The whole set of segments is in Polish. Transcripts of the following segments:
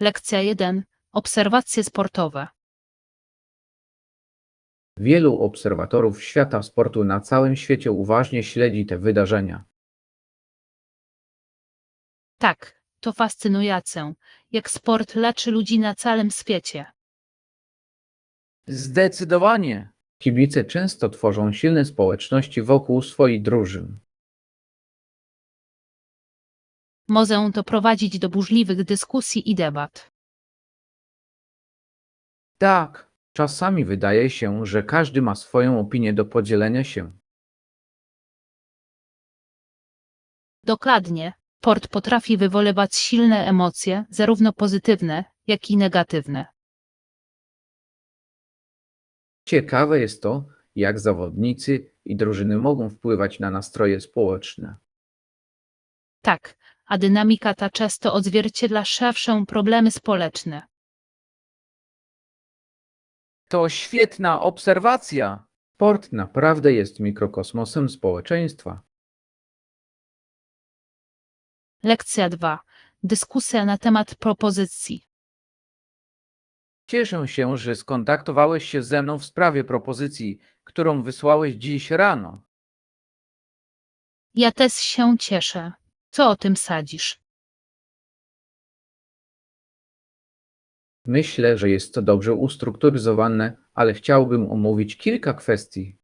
Lekcja 1. Obserwacje sportowe. Wielu obserwatorów świata sportu na całym świecie uważnie śledzi te wydarzenia. Tak, to fascynujące, jak sport leczy ludzi na całym świecie. Zdecydowanie! Kibice często tworzą silne społeczności wokół swoich drużyn. Może to prowadzić do burzliwych dyskusji i debat. Tak, czasami wydaje się, że każdy ma swoją opinię do podzielenia się. Dokładnie, sport potrafi wywoływać silne emocje, zarówno pozytywne, jak i negatywne. Ciekawe jest to, jak zawodnicy i drużyny mogą wpływać na nastroje społeczne. Tak, a dynamika ta często odzwierciedla szersze problemy społeczne. To świetna obserwacja! Sport naprawdę jest mikrokosmosem społeczeństwa. Lekcja 2. Dyskusja na temat propozycji. Cieszę się, że skontaktowałeś się ze mną w sprawie propozycji, którą wysłałeś dziś rano. Ja też się cieszę. Co o tym sadzisz? Myślę, że jest to dobrze ustrukturyzowane, ale chciałbym omówić kilka kwestii.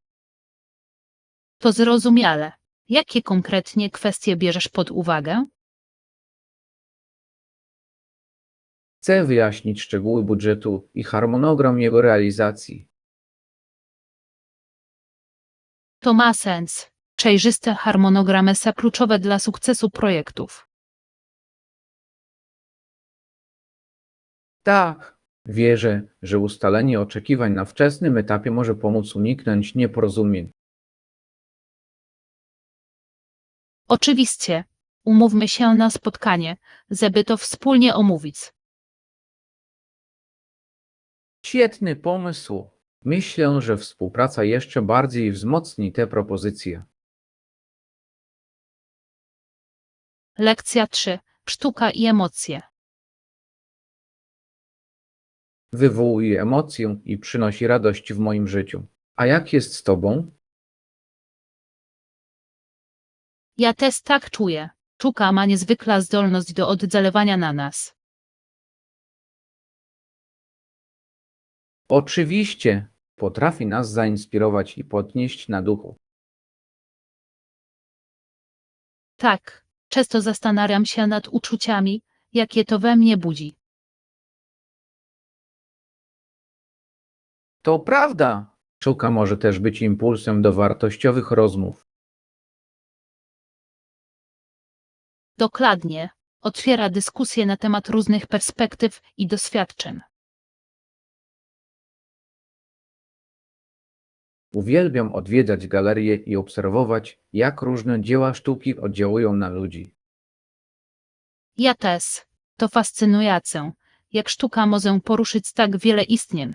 To zrozumiale. Jakie konkretnie kwestie bierzesz pod uwagę? Chcę wyjaśnić szczegóły budżetu i harmonogram jego realizacji. To ma sens. Przejrzyste harmonogramy są kluczowe dla sukcesu projektów. Tak, wierzę, że ustalenie oczekiwań na wczesnym etapie może pomóc uniknąć nieporozumień. Oczywiście, umówmy się na spotkanie, żeby to wspólnie omówić. Świetny pomysł. Myślę, że współpraca jeszcze bardziej wzmocni te propozycje. Lekcja 3. Sztuka i emocje. Wywołuje emocję i przynosi radość w moim życiu. A jak jest z tobą? Ja też tak czuję. Sztuka ma niezwykłą zdolność do oddziaływania na nas. Oczywiście, potrafi nas zainspirować i podnieść na duchu. Tak, często zastanawiam się nad uczuciami, jakie to we mnie budzi. To prawda! Sztuka może też być impulsem do wartościowych rozmów. Dokładnie, otwiera dyskusję na temat różnych perspektyw i doświadczeń. Uwielbiam odwiedzać galerie i obserwować, jak różne dzieła sztuki oddziałują na ludzi. Ja też. To fascynujące, jak sztuka może poruszyć tak wiele istnień.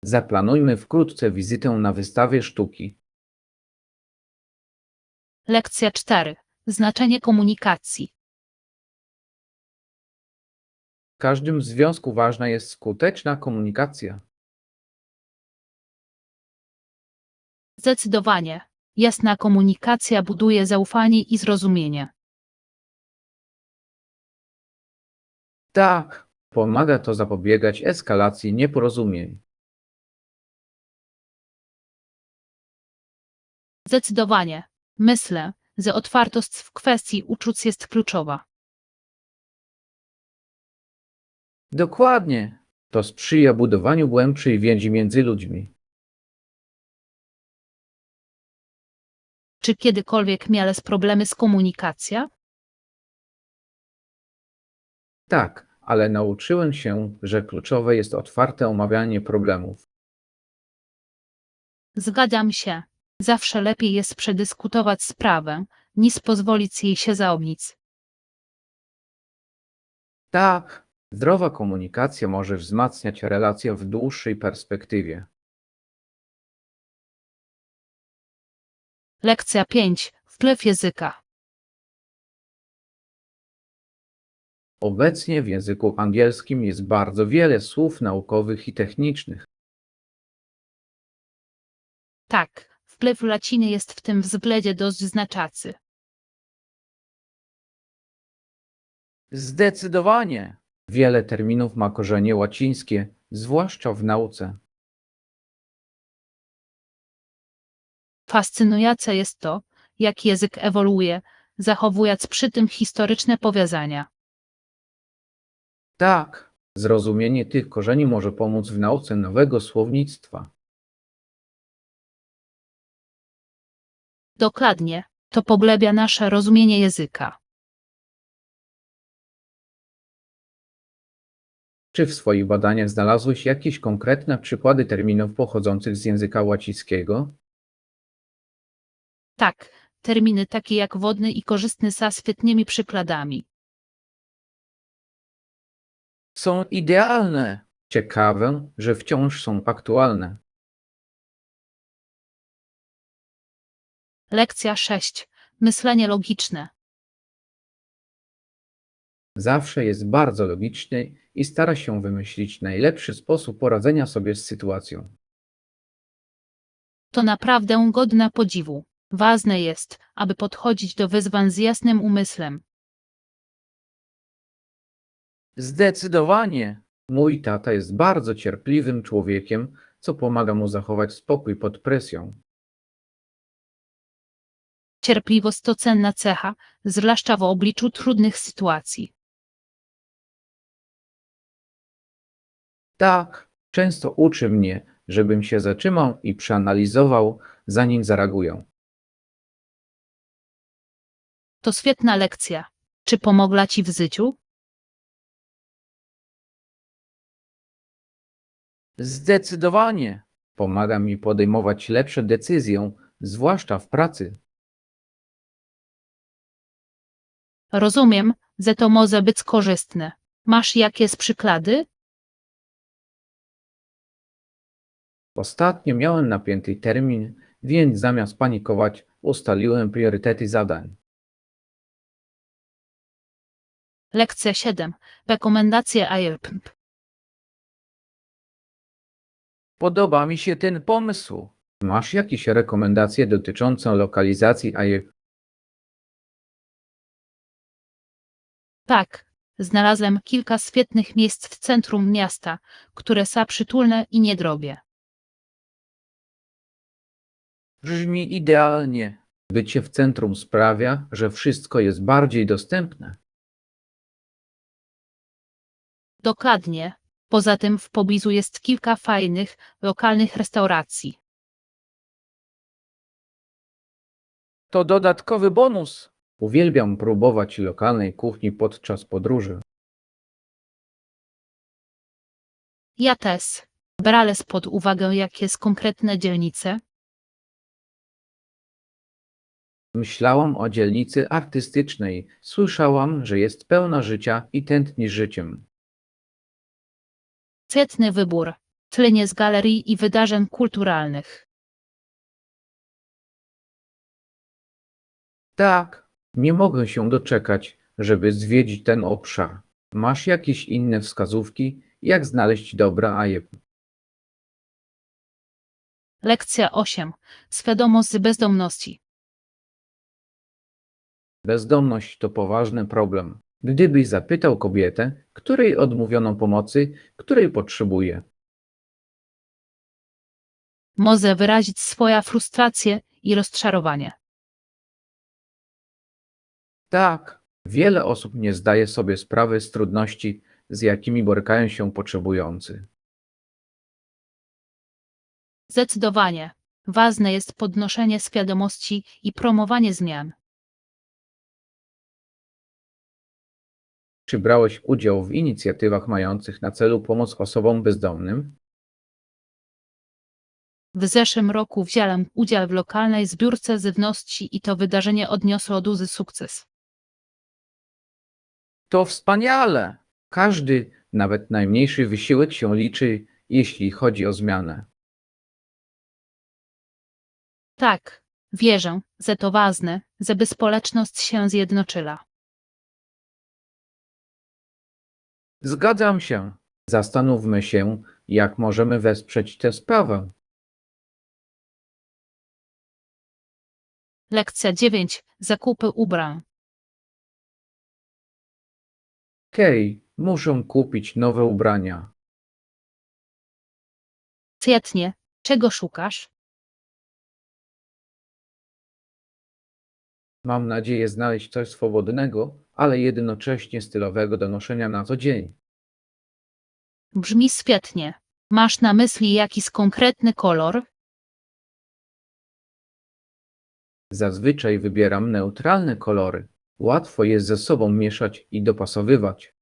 Zaplanujmy wkrótce wizytę na wystawie sztuki. Lekcja 4. Znaczenie komunikacji. W każdym związku ważna jest skuteczna komunikacja. Zdecydowanie. Jasna komunikacja buduje zaufanie i zrozumienie. Tak, pomaga to zapobiegać eskalacji nieporozumień. Zdecydowanie. Myślę, że otwartość w kwestii uczuć jest kluczowa. Dokładnie. To sprzyja budowaniu głębszej więzi między ludźmi. Czy kiedykolwiek miałeś problemy z komunikacją? Tak, ale nauczyłem się, że kluczowe jest otwarte omawianie problemów. Zgadzam się. Zawsze lepiej jest przedyskutować sprawę, niż pozwolić jej się zaognić. Tak, zdrowa komunikacja może wzmacniać relacje w dłuższej perspektywie. Lekcja 5. Wpływ języka. Obecnie w języku angielskim jest bardzo wiele słów naukowych i technicznych. Tak, wpływ łaciny jest w tym względzie dość znaczący. Zdecydowanie. Wiele terminów ma korzenie łacińskie, zwłaszcza w nauce. Fascynujące jest to, jak język ewoluuje, zachowując przy tym historyczne powiązania. Tak, zrozumienie tych korzeni może pomóc w nauce nowego słownictwa. Dokładnie, to pogłębia nasze rozumienie języka. Czy w swoich badaniach znalazłeś jakieś konkretne przykłady terminów pochodzących z języka łacińskiego? Tak, terminy takie jak wodny i korzystny są świetnymi przykładami. Są idealne. Ciekawe, że wciąż są aktualne. Lekcja 6. Myślenie logiczne. Zawsze jest bardzo logiczny i stara się wymyślić najlepszy sposób poradzenia sobie z sytuacją. To naprawdę godne podziwu. Ważne jest, aby podchodzić do wyzwań z jasnym umysłem. Zdecydowanie. Mój tata jest bardzo cierpliwym człowiekiem, co pomaga mu zachować spokój pod presją. Cierpliwość to cenna cecha, zwłaszcza w obliczu trudnych sytuacji. Tak, często uczy mnie, żebym się zatrzymał i przeanalizował, zanim zareaguję. To świetna lekcja. Czy pomogła Ci w życiu? Zdecydowanie. Pomaga mi podejmować lepsze decyzje, zwłaszcza w pracy. Rozumiem, że to może być korzystne. Masz jakieś przykłady? Ostatnio miałem napięty termin, więc zamiast panikować, ustaliłem priorytety zadań. Lekcja 7. Rekomendacje AIRPMP. Podoba mi się ten pomysł. Masz jakieś rekomendacje dotyczące lokalizacji AIR? Tak, znalazłem kilka świetnych miejsc w centrum miasta, które są przytulne i niedrogie. Brzmi idealnie. Bycie w centrum sprawia, że wszystko jest bardziej dostępne. Dokładnie. Poza tym w pobliżu jest kilka fajnych, lokalnych restauracji. To dodatkowy bonus. Uwielbiam próbować lokalnej kuchni podczas podróży. Ja też. Brales pod uwagę jakieś konkretne dzielnice. Myślałam o dzielnicy artystycznej. Słyszałam, że jest pełna życia i tętni życiem. Świetny wybór. Tlenie z galerii i wydarzeń kulturalnych. Tak, nie mogę się doczekać, żeby zwiedzić ten obszar. Masz jakieś inne wskazówki, jak znaleźć dobra AIP? Lekcja 8. Świadomość bezdomności. Bezdomność to poważny problem. Gdybyś zapytał kobietę, której odmówiono pomocy, której potrzebuje. Może wyrazić swoją frustrację i rozczarowanie. Tak, wiele osób nie zdaje sobie sprawy z trudności, z jakimi borykają się potrzebujący. Zdecydowanie. Ważne jest podnoszenie świadomości i promowanie zmian. Czy brałeś udział w inicjatywach mających na celu pomoc osobom bezdomnym? W zeszłym roku wziąłem udział w lokalnej zbiórce żywności i to wydarzenie odniosło duży sukces. To wspaniale! Każdy, nawet najmniejszy wysiłek się liczy, jeśli chodzi o zmianę. Tak, wierzę, że to ważne, żeby społeczność się zjednoczyła. Zgadzam się. Zastanówmy się, jak możemy wesprzeć tę sprawę. Lekcja 9. Zakupy ubrań. Kej, muszę kupić nowe ubrania. Świetnie. Czego szukasz? Mam nadzieję znaleźć coś swobodnego, ale jednocześnie stylowego do noszenia na co dzień. Brzmi świetnie. Masz na myśli jakiś konkretny kolor? Zazwyczaj wybieram neutralne kolory. Łatwo je ze sobą mieszać i dopasowywać.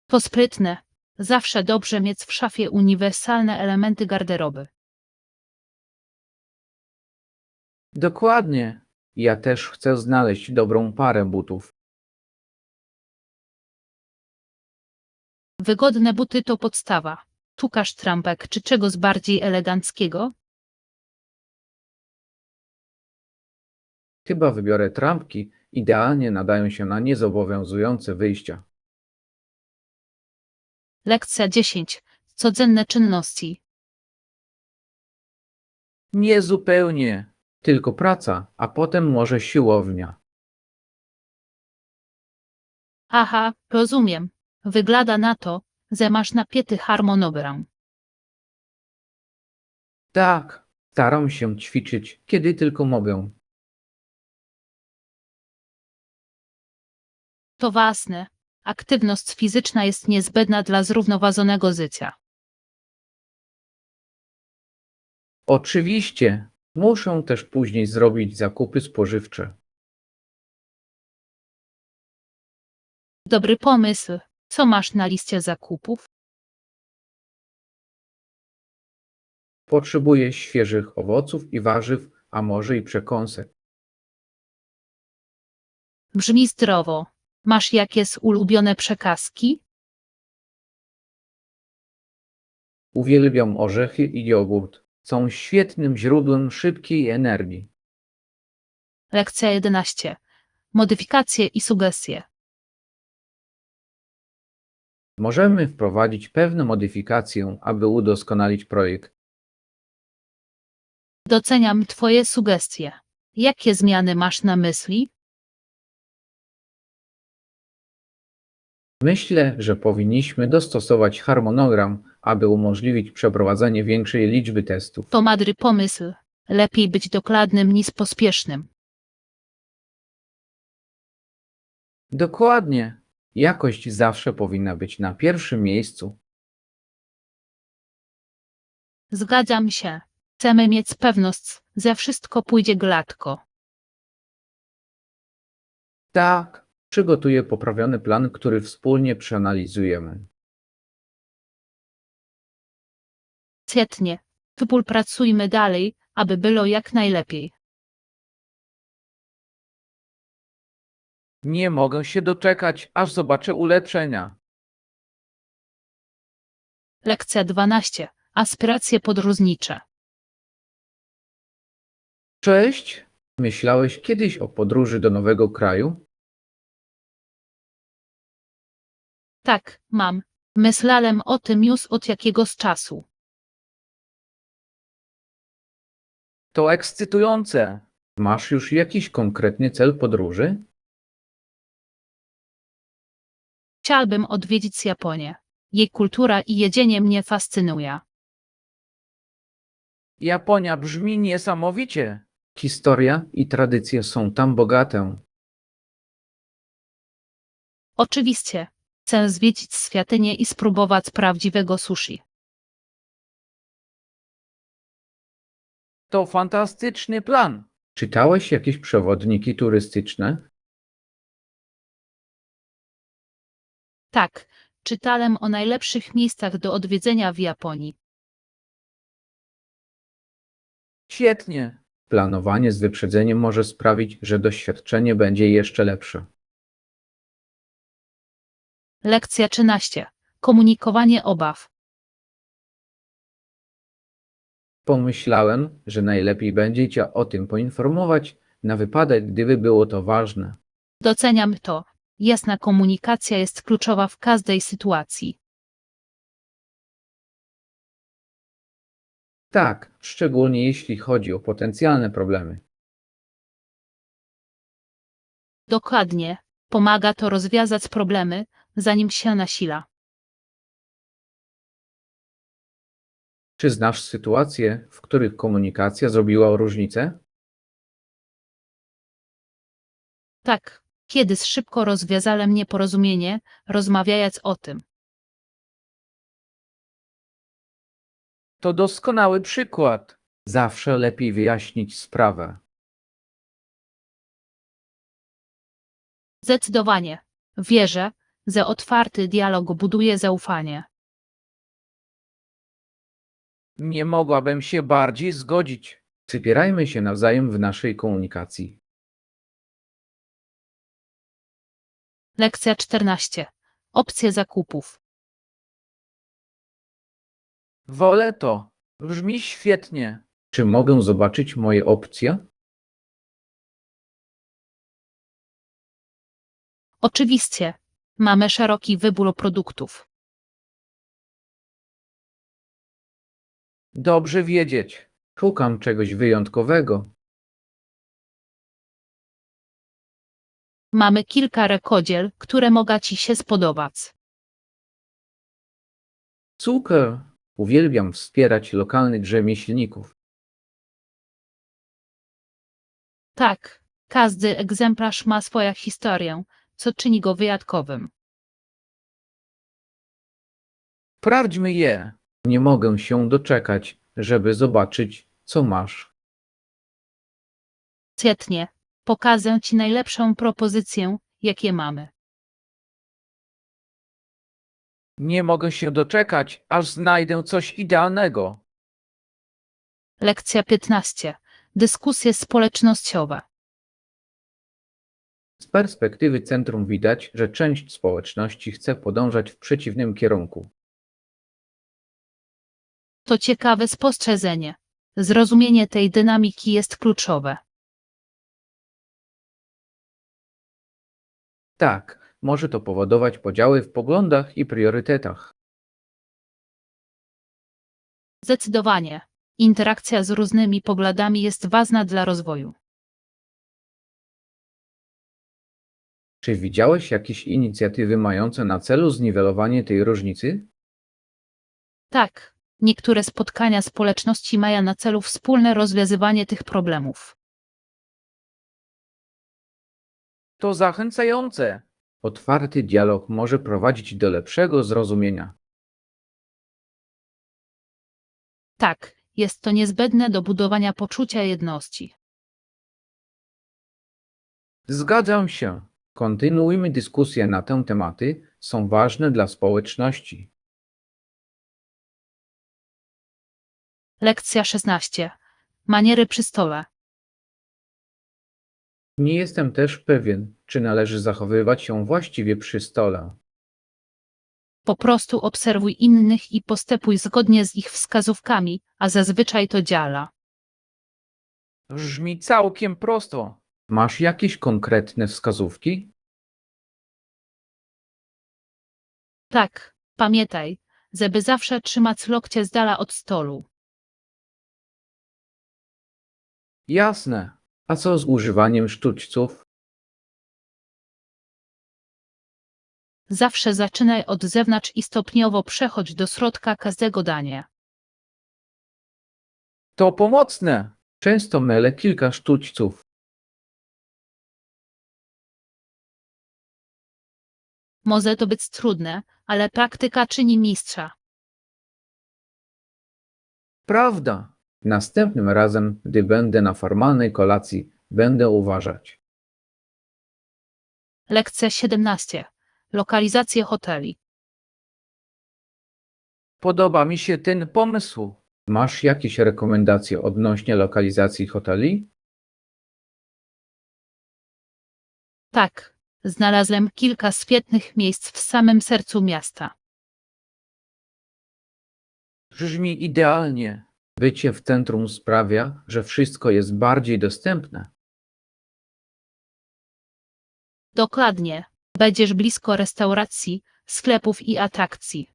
To sprytne. Zawsze dobrze mieć w szafie uniwersalne elementy garderoby. Dokładnie. Ja też chcę znaleźć dobrą parę butów. Wygodne buty to podstawa. Szukasz trampek czy czegoś bardziej eleganckiego? Chyba wybiorę trampki, idealnie nadają się na niezobowiązujące wyjścia. Lekcja 10. Codzienne czynności. Nie zupełnie. Tylko praca, a potem może siłownia. Aha, rozumiem. Wygląda na to, że masz napięty harmonogram. Tak, staram się ćwiczyć, kiedy tylko mogę. To ważne. Aktywność fizyczna jest niezbędna dla zrównoważonego życia. Oczywiście, muszę też później zrobić zakupy spożywcze. Dobry pomysł. Co masz na liście zakupów? Potrzebuję świeżych owoców i warzyw, a może i przekąsek. Brzmi zdrowo. Masz jakieś ulubione przekąski? Uwielbiam orzechy i jogurt. Są świetnym źródłem szybkiej energii. Lekcja 11. Modyfikacje i sugestie. Możemy wprowadzić pewne modyfikacje, aby udoskonalić projekt. Doceniam Twoje sugestie. Jakie zmiany masz na myśli? Myślę, że powinniśmy dostosować harmonogram, aby umożliwić przeprowadzenie większej liczby testów. To mądry pomysł. Lepiej być dokładnym niż pospiesznym. Dokładnie. Jakość zawsze powinna być na pierwszym miejscu. Zgadzam się. Chcemy mieć pewność, że wszystko pójdzie gładko. Tak, przygotuję poprawiony plan, który wspólnie przeanalizujemy. Świetnie. Współpracujmy dalej, aby było jak najlepiej. Nie mogę się doczekać, aż zobaczę ulepszenia. Lekcja 12. Aspiracje podróżnicze. Cześć! Myślałeś kiedyś o podróży do nowego kraju? Tak, mam. Myślałem o tym już od jakiegoś czasu. To ekscytujące. Masz już jakiś konkretny cel podróży? Chciałbym odwiedzić Japonię. Jej kultura i jedzenie mnie fascynuje. Japonia brzmi niesamowicie. Historia i tradycje są tam bogate. Oczywiście. Chcę zwiedzić świątynię i spróbować prawdziwego sushi. To fantastyczny plan. Czytałeś jakieś przewodniki turystyczne? Tak, czytałem o najlepszych miejscach do odwiedzenia w Japonii. Świetnie. Planowanie z wyprzedzeniem może sprawić, że doświadczenie będzie jeszcze lepsze. Lekcja 13. Komunikowanie obaw. Pomyślałem, że najlepiej będzie Cię o tym poinformować, na wypadek, gdyby było to ważne. Doceniam to. Jasna komunikacja jest kluczowa w każdej sytuacji. Tak, szczególnie jeśli chodzi o potencjalne problemy. Dokładnie. Pomaga to rozwiązać problemy, zanim się nasila. Czy znasz sytuacje, w których komunikacja zrobiła różnicę? Tak, kiedy szybko rozwiązałem nieporozumienie, rozmawiając o tym. To doskonały przykład. Zawsze lepiej wyjaśnić sprawę. Zdecydowanie. Wierzę, że otwarty dialog buduje zaufanie. Nie mogłabym się bardziej zgodzić. Wspierajmy się nawzajem w naszej komunikacji. Lekcja 14. Opcje zakupów. Wolę to. Brzmi świetnie. Czy mogę zobaczyć moje opcje? Oczywiście, mamy szeroki wybór produktów. Dobrze wiedzieć. Szukam czegoś wyjątkowego. Mamy kilka rękodzieł, które mogą Ci się spodobać. Super. Uwielbiam wspierać lokalnych rzemieślników. Tak, każdy egzemplarz ma swoją historię, co czyni go wyjątkowym. Sprawdźmy je. Nie mogę się doczekać, żeby zobaczyć, co masz. Świetnie, pokażę Ci najlepszą propozycję, jakie mamy. Nie mogę się doczekać, aż znajdę coś idealnego. Lekcja 15. Dyskusje społecznościowe. Z perspektywy centrum widać, że część społeczności chce podążać w przeciwnym kierunku. To ciekawe spostrzeżenie. Zrozumienie tej dynamiki jest kluczowe. Tak, może to powodować podziały w poglądach i priorytetach. Zdecydowanie. Interakcja z różnymi poglądami jest ważna dla rozwoju. Czy widziałeś jakieś inicjatywy mające na celu zniwelowanie tej różnicy? Tak, niektóre spotkania społeczności mają na celu wspólne rozwiązywanie tych problemów. To zachęcające. Otwarty dialog może prowadzić do lepszego zrozumienia. Tak, jest to niezbędne do budowania poczucia jedności. Zgadzam się. Kontynuujmy dyskusję na te tematy, są ważne dla społeczności. Lekcja 16. Maniery przy stole. Nie jestem też pewien, czy należy zachowywać się właściwie przy stole. Po prostu obserwuj innych i postępuj zgodnie z ich wskazówkami, a zazwyczaj to działa. Brzmi całkiem prosto. Masz jakieś konkretne wskazówki? Tak, pamiętaj, żeby zawsze trzymać lokcie z dala od stolu. Jasne. A co z używaniem sztućców? Zawsze zaczynaj od zewnątrz i stopniowo przechodź do środka każdego dania. To pomocne. Często mylę kilka sztućców. Może to być trudne, ale praktyka czyni mistrza. Prawda. Następnym razem, gdy będę na formalnej kolacji, będę uważać. Lekcja 17. Lokalizacje hoteli. Podoba mi się ten pomysł. Masz jakieś rekomendacje odnośnie lokalizacji hoteli? Tak, znalazłem kilka świetnych miejsc w samym sercu miasta. Brzmi idealnie. Bycie w centrum sprawia, że wszystko jest bardziej dostępne. Dokładnie. Będziesz blisko restauracji, sklepów i atrakcji.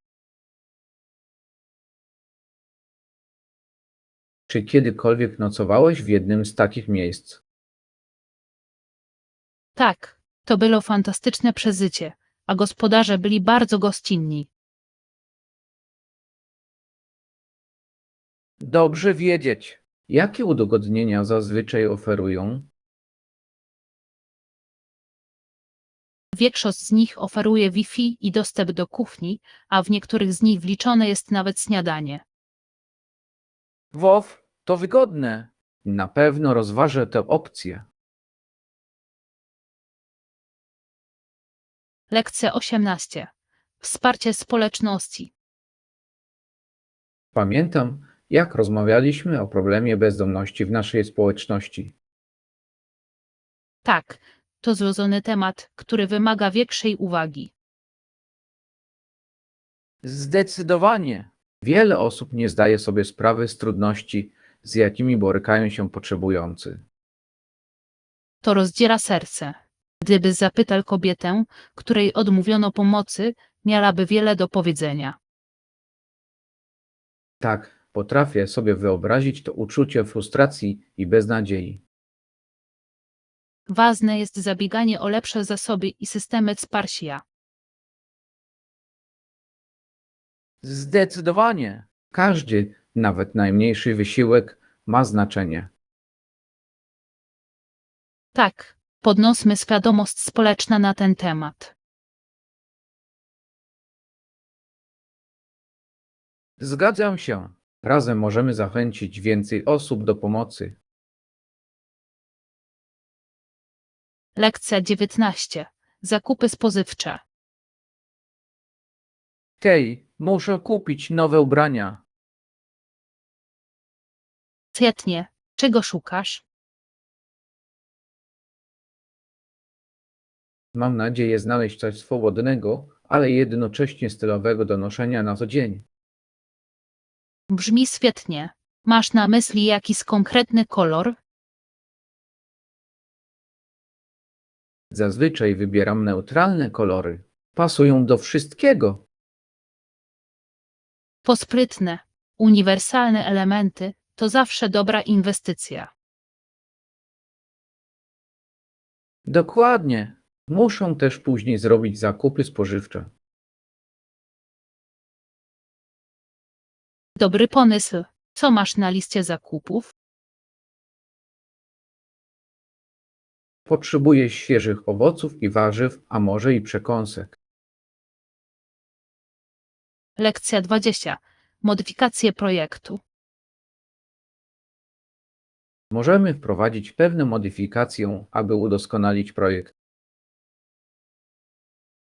Czy kiedykolwiek nocowałeś w jednym z takich miejsc? Tak, to było fantastyczne przeżycie, a gospodarze byli bardzo gościnni. Dobrze wiedzieć. Jakie udogodnienia zazwyczaj oferują? Większość z nich oferuje Wi-Fi i dostęp do kuchni, a w niektórych z nich wliczone jest nawet śniadanie. WoW to wygodne. Na pewno rozważę tę opcję. Lekcja 18. Wsparcie społeczności. Pamiętam, jak rozmawialiśmy o problemie bezdomności w naszej społeczności. Tak, to złożony temat, który wymaga większej uwagi. Zdecydowanie. Wiele osób nie zdaje sobie sprawy z trudności, z jakimi borykają się potrzebujący. To rozdziera serce. Gdyby zapytał kobietę, której odmówiono pomocy, miałaby wiele do powiedzenia. Tak, potrafię sobie wyobrazić to uczucie frustracji i beznadziei. Ważne jest zabieganie o lepsze zasoby i systemy wsparcia. Zdecydowanie. Każdy, nawet najmniejszy wysiłek ma znaczenie. Tak, podnosmy świadomość społeczną na ten temat. Zgadzam się. Razem możemy zachęcić więcej osób do pomocy. Lekcja 19. Zakupy spożywcze. Hej, muszę kupić nowe ubrania. Świetnie. Czego szukasz? Mam nadzieję znaleźć coś swobodnego, ale jednocześnie stylowego do noszenia na co dzień. Brzmi świetnie. Masz na myśli jakiś konkretny kolor? Zazwyczaj wybieram neutralne kolory. Pasują do wszystkiego. Posprytne, uniwersalne elementy to zawsze dobra inwestycja. Dokładnie. Muszę też później zrobić zakupy spożywcze. Dobry pomysł. Co masz na liście zakupów? Potrzebuję świeżych owoców i warzyw, a może i przekąsek. Lekcja 20. Modyfikacje projektu. Możemy wprowadzić pewne modyfikacje, aby udoskonalić projekt.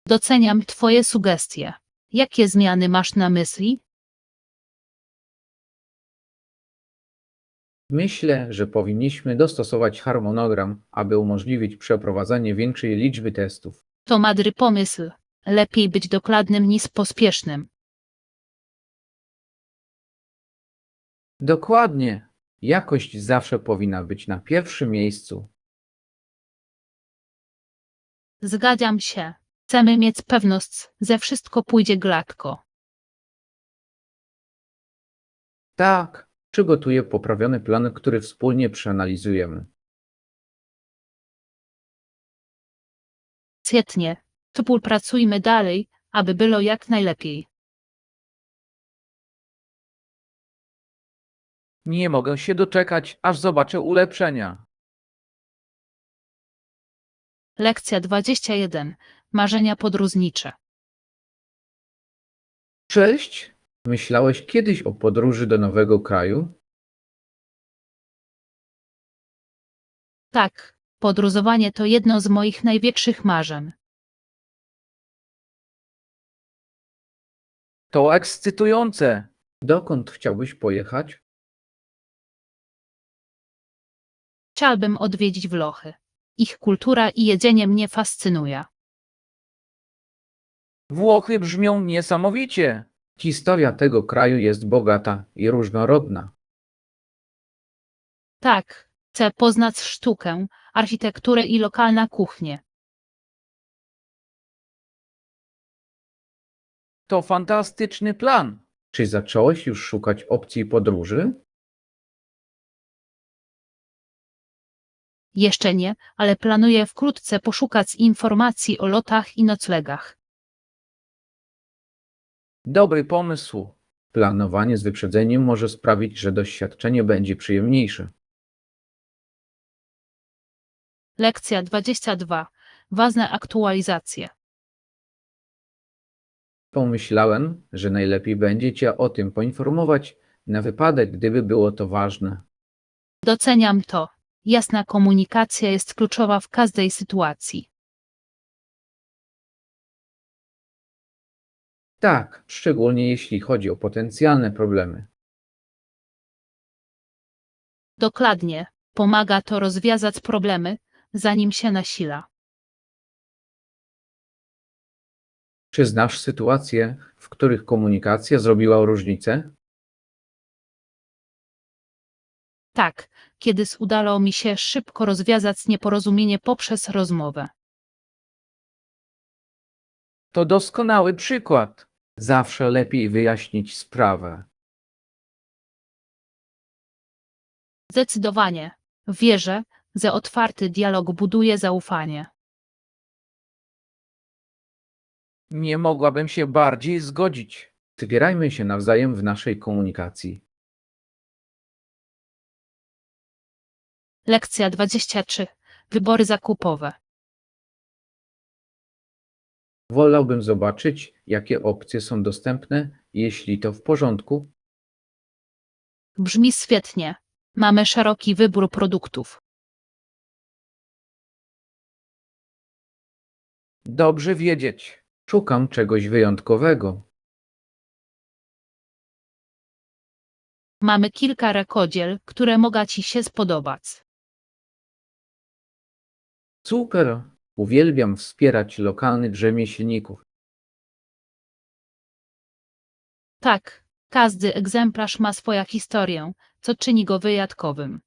Doceniam Twoje sugestie. Jakie zmiany masz na myśli? Myślę, że powinniśmy dostosować harmonogram, aby umożliwić przeprowadzenie większej liczby testów. To mądry pomysł. Lepiej być dokładnym niż pospiesznym. Dokładnie. Jakość zawsze powinna być na pierwszym miejscu. Zgadzam się. Chcemy mieć pewność, że wszystko pójdzie gładko. Tak, przygotuję poprawiony plan, który wspólnie przeanalizujemy. Świetnie. Współpracujmy dalej, aby było jak najlepiej. Nie mogę się doczekać, aż zobaczę ulepszenia. Lekcja 21. Marzenia podróżnicze. Cześć! Myślałeś kiedyś o podróży do nowego kraju? Tak, podróżowanie to jedno z moich największych marzeń. To ekscytujące! Dokąd chciałbyś pojechać? Chciałbym odwiedzić Włochy. Ich kultura i jedzenie mnie fascynuje. Włochy brzmią niesamowicie. Historia tego kraju jest bogata i różnorodna. Tak, chcę poznać sztukę, architekturę i lokalną kuchnię. To fantastyczny plan. Czy zacząłeś już szukać opcji podróży? Jeszcze nie, ale planuję wkrótce poszukać informacji o lotach i noclegach. Dobry pomysł. Planowanie z wyprzedzeniem może sprawić, że doświadczenie będzie przyjemniejsze. Lekcja 22. Ważne aktualizacje. Pomyślałem, że najlepiej będzie cię o tym poinformować na wypadek, gdyby było to ważne. Doceniam to. Jasna komunikacja jest kluczowa w każdej sytuacji. Tak, szczególnie jeśli chodzi o potencjalne problemy. Dokładnie. Pomaga to rozwiązać problemy, zanim się nasila. Czy znasz sytuacje, w których komunikacja zrobiła różnicę? Tak, kiedy udało mi się szybko rozwiązać nieporozumienie poprzez rozmowę. To doskonały przykład. Zawsze lepiej wyjaśnić sprawę. Zdecydowanie. Wierzę, że otwarty dialog buduje zaufanie. Nie mogłabym się bardziej zgodzić. Wspierajmy się nawzajem w naszej komunikacji. Lekcja 23. Wybory zakupowe. Wolałbym zobaczyć, jakie opcje są dostępne, jeśli to w porządku. Brzmi świetnie. Mamy szeroki wybór produktów. Dobrze wiedzieć. Szukam czegoś wyjątkowego. Mamy kilka rękodzieł, które mogą Ci się spodobać. Super! Uwielbiam wspierać lokalnych rzemieślników. Tak, każdy egzemplarz ma swoją historię, co czyni go wyjątkowym.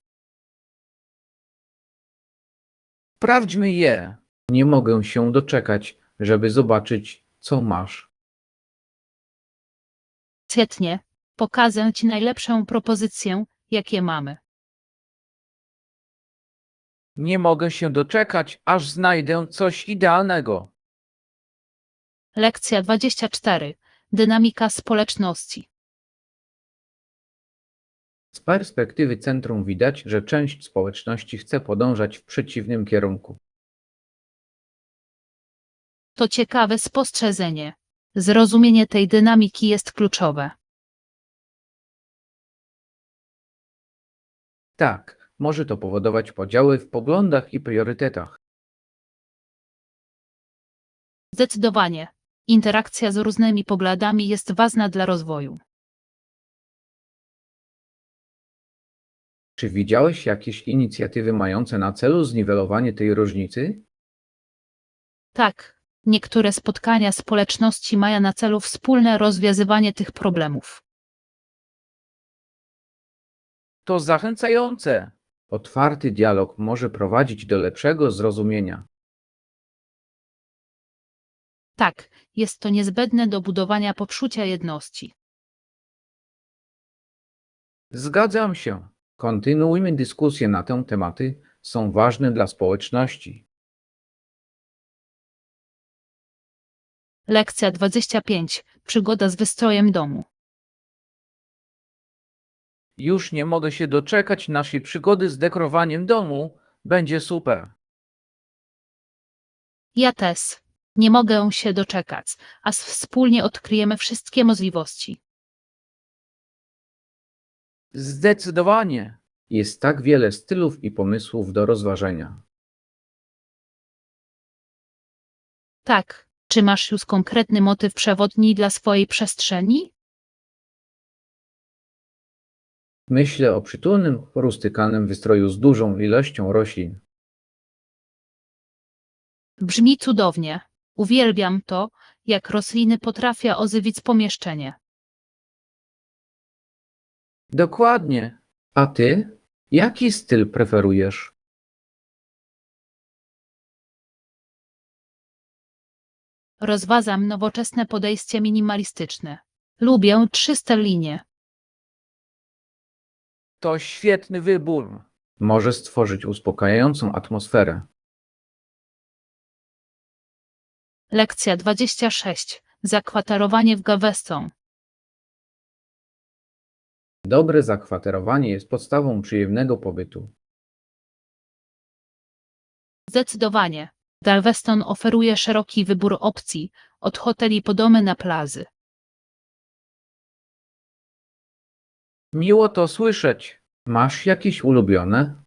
Sprawdźmy je. Nie mogę się doczekać, żeby zobaczyć, co masz. Świetnie. Pokażę Ci najlepszą propozycję, jakie mamy. Nie mogę się doczekać, aż znajdę coś idealnego. Lekcja 24. Dynamika społeczności. Z perspektywy centrum widać, że część społeczności chce podążać w przeciwnym kierunku. To ciekawe spostrzeżenie. Zrozumienie tej dynamiki jest kluczowe. Tak, może to powodować podziały w poglądach i priorytetach. Zdecydowanie. Interakcja z różnymi poglądami jest ważna dla rozwoju. Czy widziałeś jakieś inicjatywy mające na celu zniwelowanie tej różnicy? Tak, niektóre spotkania społeczności mają na celu wspólne rozwiązywanie tych problemów. To zachęcające. Otwarty dialog może prowadzić do lepszego zrozumienia. Tak, jest to niezbędne do budowania poczucia jedności. Zgadzam się. Kontynuujmy dyskusje na te tematy, są ważne dla społeczności. Lekcja 25. Przygoda z wystrojem domu. Już nie mogę się doczekać naszej przygody z dekorowaniem domu. Będzie super. Ja też. Nie mogę się doczekać, aż wspólnie odkryjemy wszystkie możliwości. Zdecydowanie. Jest tak wiele stylów i pomysłów do rozważenia. Tak, czy masz już konkretny motyw przewodni dla swojej przestrzeni? Myślę o przytulnym, rustykalnym wystroju z dużą ilością roślin. Brzmi cudownie. Uwielbiam to, jak rośliny potrafią ożywić pomieszczenie. Dokładnie. A ty? Jaki styl preferujesz? Rozważam nowoczesne podejście minimalistyczne. Lubię 300 linie. To świetny wybór. Może stworzyć uspokajającą atmosferę. Lekcja 26. Zakwaterowanie w Galveston. Dobre zakwaterowanie jest podstawą przyjemnego pobytu. Zdecydowanie. Galveston oferuje szeroki wybór opcji, od hoteli po domy na plaży. Miło to słyszeć. Masz jakieś ulubione?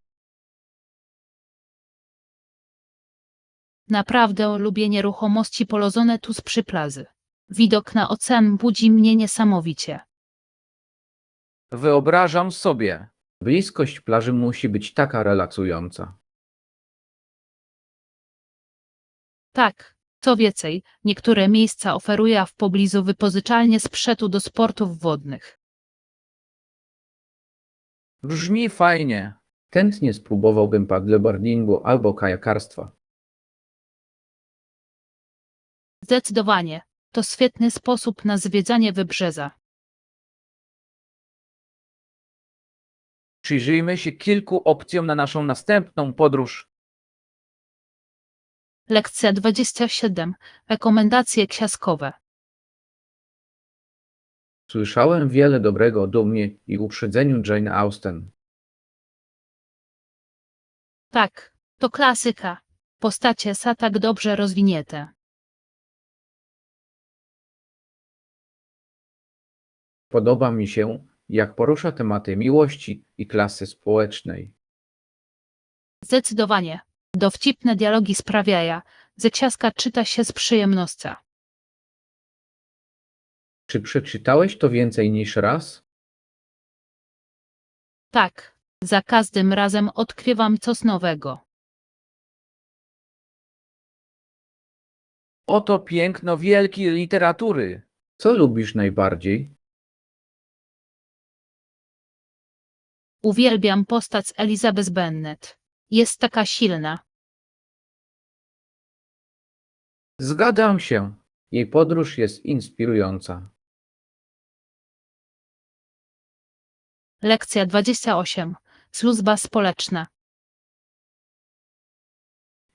Naprawdę lubię nieruchomości położone tuż przy plaży. Widok na ocean budzi mnie niesamowicie. Wyobrażam sobie. Bliskość plaży musi być taka relaksująca. Tak, co więcej, niektóre miejsca oferują w pobliżu wypożyczalnie sprzętu do sportów wodnych. Brzmi fajnie. Chętnie spróbowałbym paddleboardingu albo kajakarstwa. Zdecydowanie, to świetny sposób na zwiedzanie wybrzeża. Przyjrzyjmy się kilku opcjom na naszą następną podróż. Lekcja 27. Rekomendacje książkowe. Słyszałem wiele dobrego o Dumie i Uprzedzeniu Jane Austen. Tak, to klasyka. Postacie są tak dobrze rozwinięte. Podoba mi się, jak porusza tematy miłości i klasy społecznej. Zdecydowanie. Dowcipne dialogi sprawiają, że książka czyta się z przyjemnością. Czy przeczytałeś to więcej niż raz? Tak, za każdym razem odkrywam coś nowego. Oto piękno wielkiej literatury. Co lubisz najbardziej? Uwielbiam postać Elizabeth Bennet. Jest taka silna. Zgadzam się. Jej podróż jest inspirująca. Lekcja 28. Służba społeczna.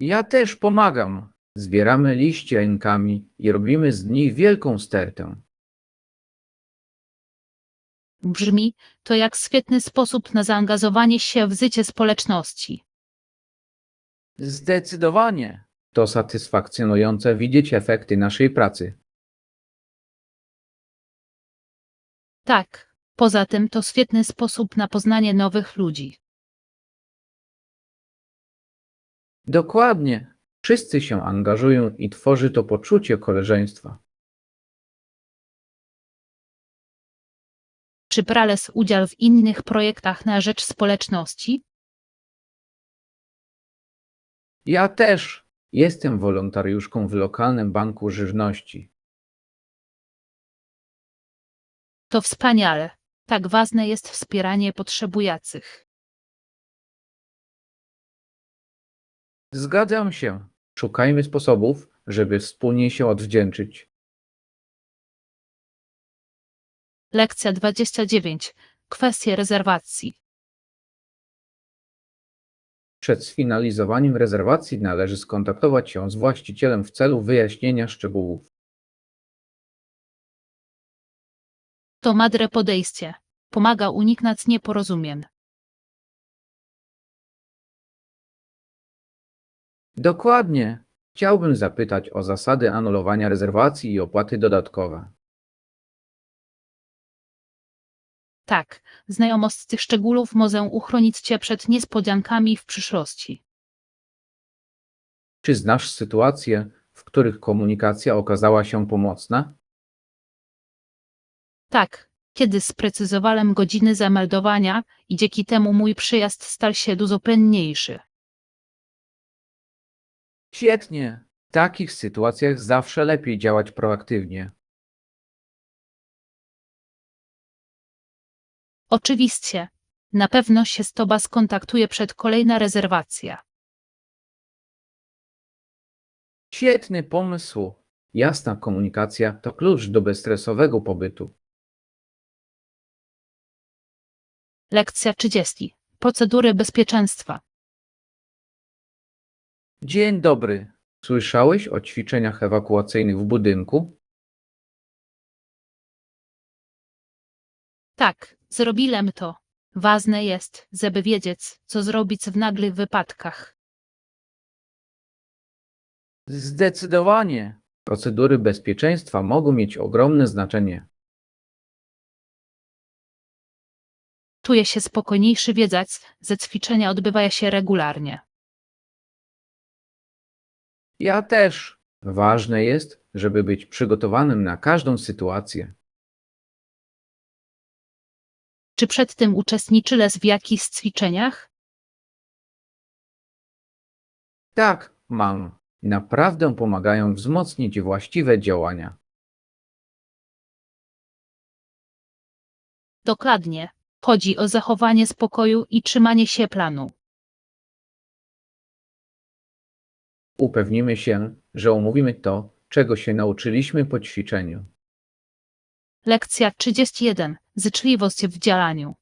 Ja też pomagam. Zbieramy liście rękami i robimy z nich wielką stertę. Brzmi to jak świetny sposób na zaangażowanie się w życie społeczności. Zdecydowanie. To satysfakcjonujące widzieć efekty naszej pracy. Tak, poza tym to świetny sposób na poznanie nowych ludzi. Dokładnie. Wszyscy się angażują i tworzy to poczucie koleżeństwa. Czy brałeś udział w innych projektach na rzecz społeczności? Ja też. Jestem wolontariuszką w lokalnym banku żywności. To wspaniale. Tak ważne jest wspieranie potrzebujących. Zgadzam się. Szukajmy sposobów, żeby wspólnie się odwdzięczyć. Lekcja 29. Kwestie rezerwacji. Przed sfinalizowaniem rezerwacji należy skontaktować się z właścicielem w celu wyjaśnienia szczegółów. To mądre podejście. Pomaga uniknąć nieporozumień. Dokładnie. Chciałbym zapytać o zasady anulowania rezerwacji i opłaty dodatkowe. Tak, znajomość tych szczegółów może uchronić Cię przed niespodziankami w przyszłości. Czy znasz sytuacje, w których komunikacja okazała się pomocna? Tak, kiedy sprecyzowałem godziny zameldowania i dzięki temu mój przyjazd stał się dużo płynniejszy. Świetnie. W takich sytuacjach zawsze lepiej działać proaktywnie. Oczywiście, na pewno się z Tobą skontaktuję przed kolejna rezerwacja. Świetny pomysł. Jasna komunikacja to klucz do bezstresowego pobytu. Lekcja 30. Procedury bezpieczeństwa. Dzień dobry. Słyszałeś o ćwiczeniach ewakuacyjnych w budynku? Tak, zrobiłem to. Ważne jest, żeby wiedzieć, co zrobić w nagłych wypadkach. Zdecydowanie. Procedury bezpieczeństwa mogą mieć ogromne znaczenie. Czuję się spokojniejszy wiedząc, że ćwiczenia odbywają się regularnie. Ja też. Ważne jest, żeby być przygotowanym na każdą sytuację. Czy przed tym uczestniczyłeś w jakichś ćwiczeniach? Tak, mam. Naprawdę pomagają wzmocnić właściwe działania. Dokładnie. Chodzi o zachowanie spokoju i trzymanie się planu. Upewnimy się, że omówimy to, czego się nauczyliśmy po ćwiczeniu. Lekcja 31. Życzliwość w działaniu.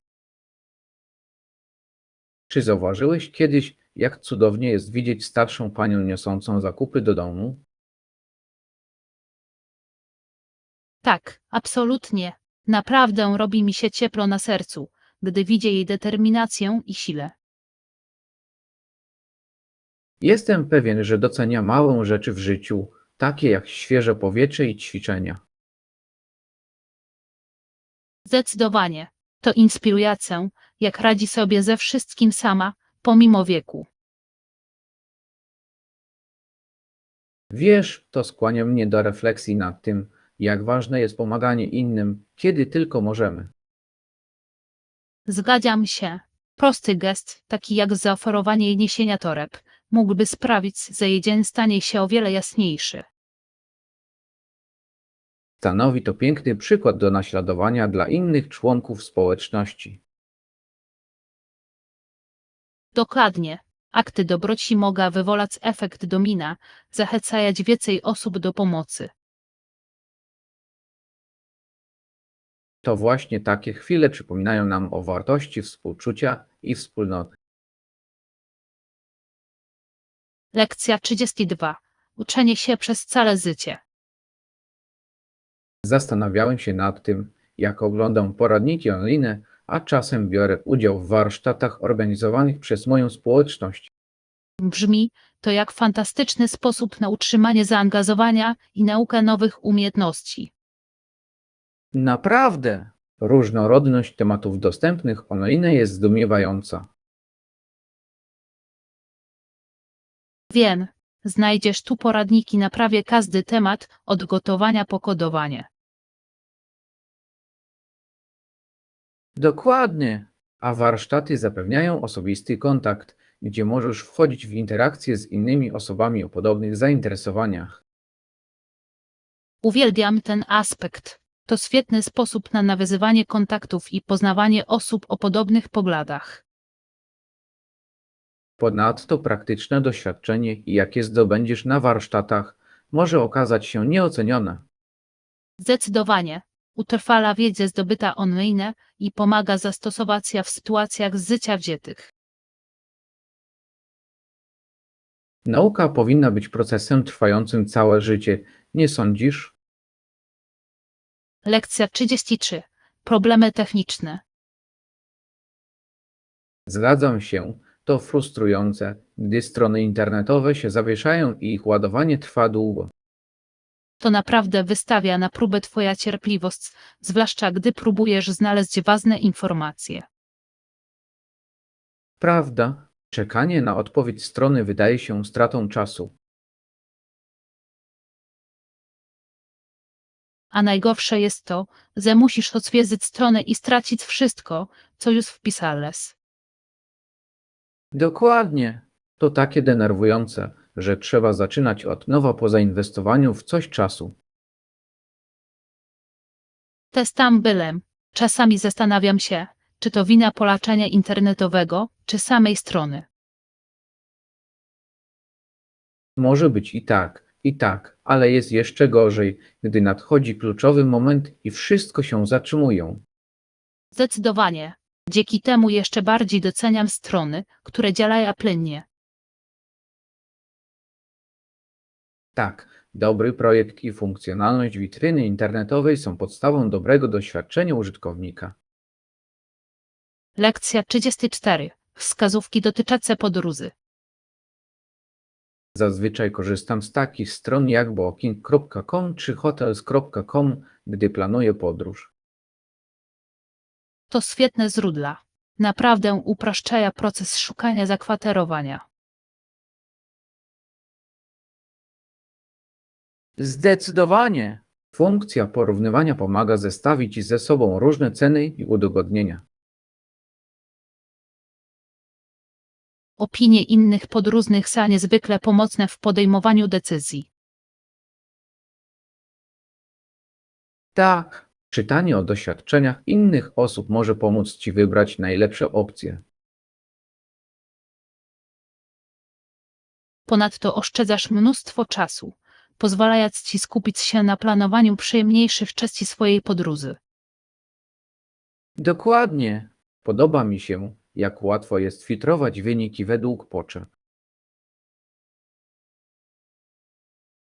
Czy zauważyłeś kiedyś, jak cudownie jest widzieć starszą panią niosącą zakupy do domu? Tak, absolutnie. Naprawdę robi mi się ciepło na sercu, gdy widzę jej determinację i siłę. Jestem pewien, że docenia małe rzeczy w życiu, takie jak świeże powietrze i ćwiczenia. Zdecydowanie. To inspirujące, jak radzi sobie ze wszystkim sama, pomimo wieku. Wiesz, to skłania mnie do refleksji nad tym, jak ważne jest pomaganie innym, kiedy tylko możemy. Zgadzam się. Prosty gest, taki jak zaoferowanie jej niesienia toreb, mógłby sprawić, że jej dzień stanie się o wiele jasniejszy. Stanowi to piękny przykład do naśladowania dla innych członków społeczności. Dokładnie. Akty dobroci mogą wywołać efekt domina, zachęcając więcej osób do pomocy. To właśnie takie chwile przypominają nam o wartości współczucia i wspólnoty. Lekcja 32. Uczenie się przez całe życie. Zastanawiałem się nad tym, jak oglądam poradniki online, a czasem biorę udział w warsztatach organizowanych przez moją społeczność. Brzmi to jak fantastyczny sposób na utrzymanie zaangażowania i naukę nowych umiejętności. Naprawdę. Różnorodność tematów dostępnych online jest zdumiewająca. Wiem, znajdziesz tu poradniki na prawie każdy temat, od gotowania po kodowanie. Dokładnie. A warsztaty zapewniają osobisty kontakt, gdzie możesz wchodzić w interakcje z innymi osobami o podobnych zainteresowaniach. Uwielbiam ten aspekt. To świetny sposób na nawiązywanie kontaktów i poznawanie osób o podobnych poglądach. Ponadto praktyczne doświadczenie, jakie zdobędziesz na warsztatach, może okazać się nieocenione. Zdecydowanie. Utrwala wiedzę zdobyta online i pomaga zastosować ją w sytuacjach z życia wziętych. Nauka powinna być procesem trwającym całe życie, nie sądzisz? Lekcja 33. Problemy techniczne. Zgadzam się, to frustrujące, gdy strony internetowe się zawieszają i ich ładowanie trwa długo. To naprawdę wystawia na próbę twoja cierpliwość, zwłaszcza gdy próbujesz znaleźć ważne informacje. Prawda? Czekanie na odpowiedź strony wydaje się stratą czasu. A najgorsze jest to, że musisz odwiedzić stronę i stracić wszystko, co już wpisałeś. Dokładnie. To takie denerwujące, że trzeba zaczynać od nowa po zainwestowaniu w coś czasu. Też tam byłem. Czasami zastanawiam się, czy to wina polaczenia internetowego, czy samej strony. Może być i tak, I tak, ale jest jeszcze gorzej, gdy nadchodzi kluczowy moment i wszystko się zatrzymują. Zdecydowanie. Dzięki temu jeszcze bardziej doceniam strony, które działają płynnie. Tak, dobry projekt i funkcjonalność witryny internetowej są podstawą dobrego doświadczenia użytkownika. Lekcja 34. Wskazówki dotyczące podróży. Zazwyczaj korzystam z takich stron jak booking.com czy hotels.com, gdy planuję podróż. To świetne źródła. Naprawdę upraszczają proces szukania zakwaterowania. Zdecydowanie. Funkcja porównywania pomaga zestawić ze sobą różne ceny i udogodnienia. Opinie innych podróżnych są niezwykle pomocne w podejmowaniu decyzji. Tak. Czytanie o doświadczeniach innych osób może pomóc Ci wybrać najlepsze opcje. Ponadto oszczędzasz mnóstwo czasu, pozwalając Ci skupić się na planowaniu przyjemniejszych części swojej podróży. Dokładnie. Podoba mi się, jak łatwo jest filtrować wyniki według potrzeb.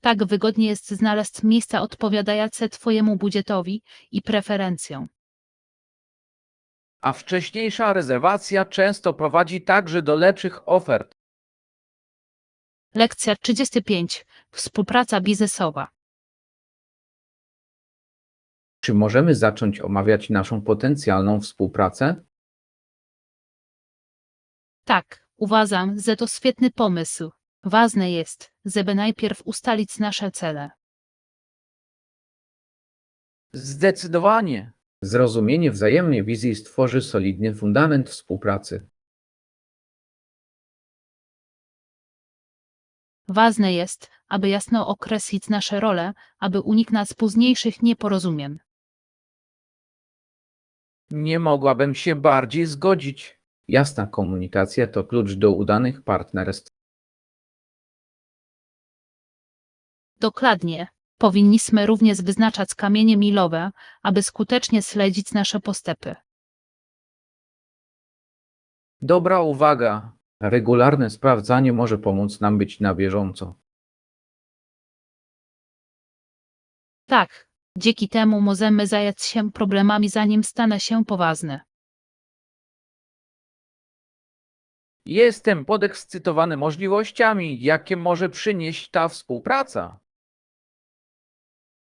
Tak wygodnie jest znaleźć miejsca odpowiadające Twojemu budżetowi i preferencjom. A wcześniejsza rezerwacja często prowadzi także do lepszych ofert. Lekcja 35. Współpraca biznesowa. Czy możemy zacząć omawiać naszą potencjalną współpracę? Tak, uważam, że to świetny pomysł. Ważne jest, żeby najpierw ustalić nasze cele. Zdecydowanie. Zrozumienie wzajemnej wizji stworzy solidny fundament współpracy. Ważne jest, aby jasno określić nasze role, aby uniknąć późniejszych nieporozumień. Nie mogłabym się bardziej zgodzić. Jasna komunikacja to klucz do udanych partnerstw. Dokładnie. Powinniśmy również wyznaczać kamienie milowe, aby skutecznie śledzić nasze postępy. Dobra uwaga. Regularne sprawdzanie może pomóc nam być na bieżąco. Tak, dzięki temu możemy zająć się problemami zanim staną się poważne. Jestem podekscytowany możliwościami, jakie może przynieść ta współpraca.